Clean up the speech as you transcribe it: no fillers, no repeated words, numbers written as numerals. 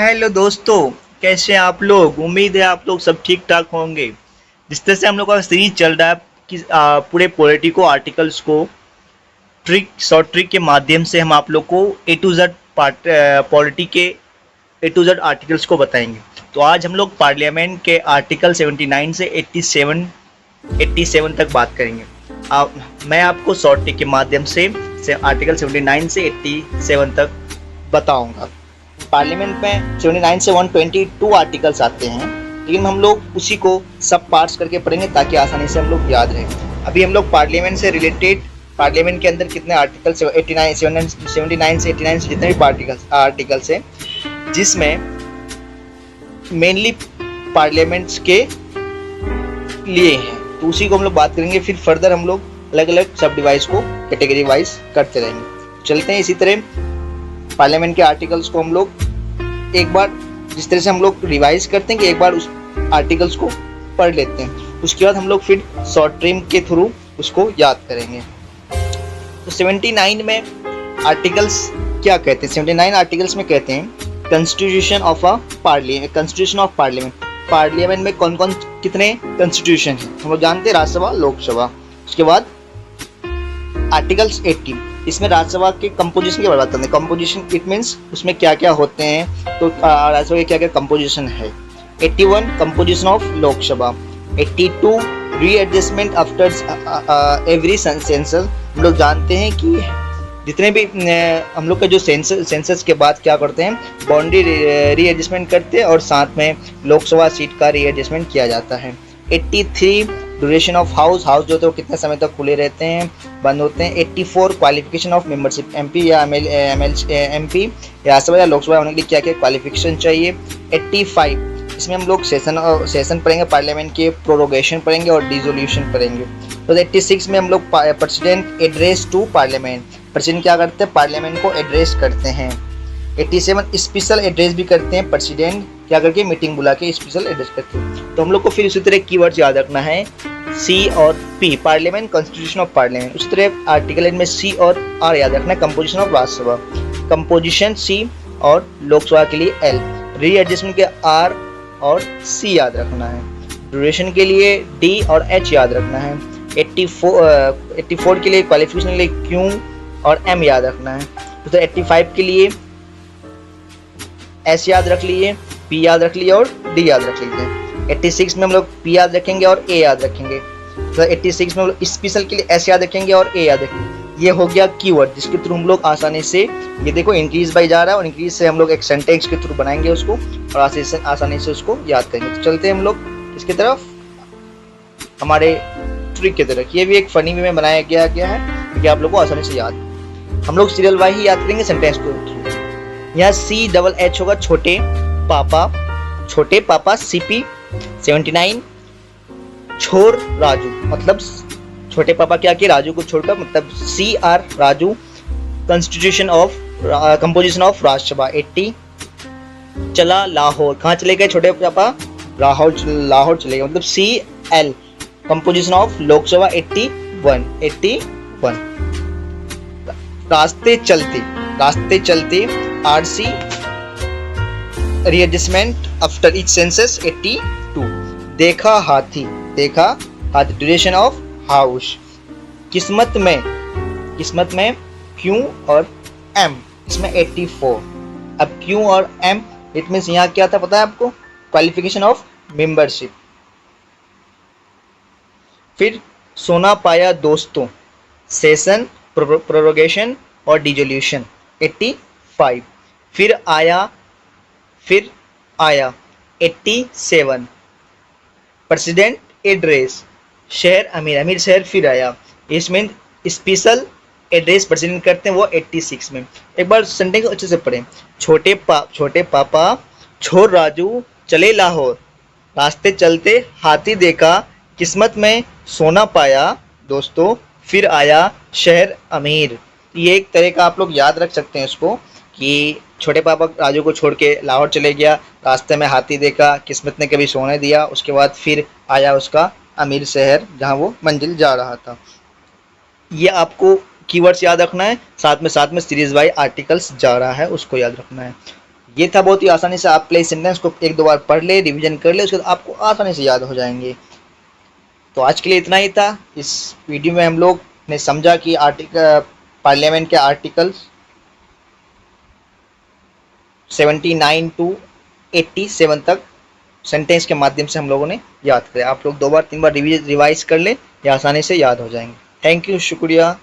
Hello दोस्तों, कैसे हैं आप लोग। उम्मीद है आप लोग सब ठीक ठाक होंगे। जिस तरह से हम लोग का सीरीज चल रहा है कि पूरे पॉलिटिको आर्टिकल्स को शॉर्ट ट्रिक के माध्यम से हम आप लोग को ए टू जेड पॉलिटी के ए टू जेड आर्टिकल्स को बताएंगे। तो आज हम लोग पार्लियामेंट के आर्टिकल 79 से 87 तक बात करेंगे। मैं आपको शॉर्ट ट्रिक के माध्यम से आर्टिकल 79 से 87 तक बताऊंगा। पार्लियामेंट में 79 से 122 आर्टिकल्स आते हैं, लेकिन हम लोग उसी को सब पार्ट्स करके पढ़ेंगे ताकि आसानी से हम लोग याद रहें। अभी हम लोग पार्लियामेंट से रिलेटेड, पार्लियामेंट के अंदर कितने आर्टिकल्स 79 से 89 से जितने भी आर्टिकल्स हैं, जिसमें मेनली पार्लियामेंट्स के लिए हैं, तो उसी को हम लोग बात करेंगे। फिर फर्दर हम लोग अलग अलग सब डिवाइस को कैटेगरी वाइज करते रहेंगे। चलते हैं इसी तरह पार्लियामेंट के आर्टिकल्स को हम लोग एक बार जिस तरह से हम लोग रिवाइज करते हैं कि एक बार उस आर्टिकल्स को पढ़ लेते हैं, उसके बाद हम लोग फिर शॉर्ट ट्रिक के थ्रू उसको याद करेंगे। तो 79 में आर्टिकल्स क्या कहते हैं? 79 आर्टिकल्स में कहते हैं कॉन्स्टिट्यूशन ऑफ पार्लियामेंट। पार्लियामेंट में कौन कौन कितने कॉन्स्टिट्यूशन हैं हम लोग जानते हैं, राज्यसभा, लोकसभा। उसके बाद आर्टिकल्स 80, इसमें राज्यसभा के कंपोजिशन के बारे में बताते हैं। कंपोजिशन इट मीन्स उसमें क्या क्या होते हैं, तो राज्यसभा के क्या क्या कंपोजिशन है। 81 composition of Lok Sabha. 82 readjustment after every census. हम लोग जानते हैं कि जितने भी हम लोग का जो सेंसस के बाद क्या करते हैं, बाउंड्री रीएडजस्टमेंट करते हैं और साथ में लोकसभा सीट का रीएडजस्टमेंट किया जाता है। 83 ड्यूरेशन ऑफ हाउस जो होते हैं वो कितने समय तक खुले रहते हैं, बंद होते हैं। 84 क्वालिफिकेशन ऑफ मेंबरशिप, एमपी या एमपी राज्यसभा या लोकसभा होने के लिए क्या क्या क्वालिफिकेशन चाहिए। 85 इसमें हम लोग सेशन पढ़ेंगे, पार्लियामेंट के प्रोरोगेशन पढ़ेंगे और डिसोल्यूशन पढ़ेंगे। तो 86 में हम लोग president address to parliament, president क्या करते हैं, पार्लियामेंट को एड्रेस करते हैं। 87 स्पेशल एड्रेस भी करते हैं, प्रेसिडेंट क्या करके मीटिंग बुला के स्पेशल एड्रेस करते हैं। तो हम लोग को फिर उसी तरह कीवर्ड्स याद रखना है, सी और P, parliament, constitution of parliament. उसी तरह आर्टिकल में सी और आर याद रखना है। कंपोजिशन ऑफ राज्यसभा, कंपोजिशन सी और लोकसभा के लिए एल। रीएडजस्टमेंट के आर और सी याद रखना है। ड्यूरेशन के लिए डी और एच याद रखना है। 84 के लिए क्वालिफिकेशन के लिए क्यू और एम याद रखना है। तो 85 के लिए एस याद रख लीजिए, पी याद रख लीजिए और डी याद रख लीजिए। 86 में हम लोग पी याद रखेंगे और ए याद रखेंगे। तो 86 में हम लोग स्पेशल के लिए एस याद रखेंगे और ए याद रखेंगे। ये हो गया कीवर्ड जिसके थ्रू हम लोग आसानी से, ये देखो इंक्रीज बाई जा रहा है और इंक्रीज से हम लोग एक सेंटेंस के थ्रू बनाएंगे उसको और आसानी से उसको याद करेंगे। तो चलते हैं हम लोग इसकी तरफ, हमारे ट्रिक की तरफ। ये भी एक फनी वे में बनाया गया है कि आप लोग को आसानी से याद, हम लोग सीरियल वाइज ही याद करेंगे सेंटेंस को थ्रू। यहाँ सी डबल एच होगा छोटे पापा सीपी। 79 छोर राजू, मतलब छोटे पापा क्या किए, राजू को छोड़कर, मतलब C R Raju. Composition of Rajya Sabha 80 चला लाहौर, कहाँ चले गए छोटे पापा, लाहौर चले गए, मतलब C L. Composition of Lok Sabha 81 रास्ते चलते RC readjustment after each census 82। देखा हाथी ड्यूरेशन ऑफ हाउस। किस्मत में क्यू और एम, इसमें 84। अब क्यू और एम इट मीन्स यहाँ क्या था पता है आपको, क्वालिफिकेशन ऑफ मेंबरशिप। फिर सोना पाया दोस्तों, सेशन, प्रोरोगेशन और डिसोल्यूशन 85। फिर आया 87 प्रेसिडेंट एड्रेस, शहर अमीर शहर फिर आया, इसमें स्पेशल एड्रेस प्रेसिडेंट करते हैं वो 86 में। एक बार सेंटेंस अच्छे से पढ़ें। छोटे पापा छोर राजू चले लाहौर, रास्ते चलते हाथी देखा, किस्मत में सोना पाया दोस्तों, फिर आया शहर अमीर। ये एक तरह का आप लोग याद रख सकते हैं इसको कि छोटे पापा राजू को छोड़ के लाहौर चले गया, रास्ते में हाथी देखा, किस्मत ने कभी सोने दिया, उसके बाद फिर आया उसका अमीर शहर जहाँ वो मंजिल जा रहा था। ये आपको कीवर्ड्स याद रखना है, साथ में सीरीज वाइज आर्टिकल्स जा रहा है उसको याद रखना है। ये था बहुत ही आसानी से, आप पहले सेंटेंस को एक दो बार पढ़ ले, रिवीजन कर ले, उसके बाद आपको आसानी से याद हो जाएंगे। तो आज के लिए इतना ही था। इस वीडियो में हम लोग ने समझा कि पार्लियामेंट के आर्टिकल 79 टू 87 तक सेंटेंस के माध्यम से हम लोगों ने याद करें। आप लोग दो बार तीन बार रिवाइज कर ले, ये आसानी से याद हो जाएंगे। थैंक यू, शुक्रिया।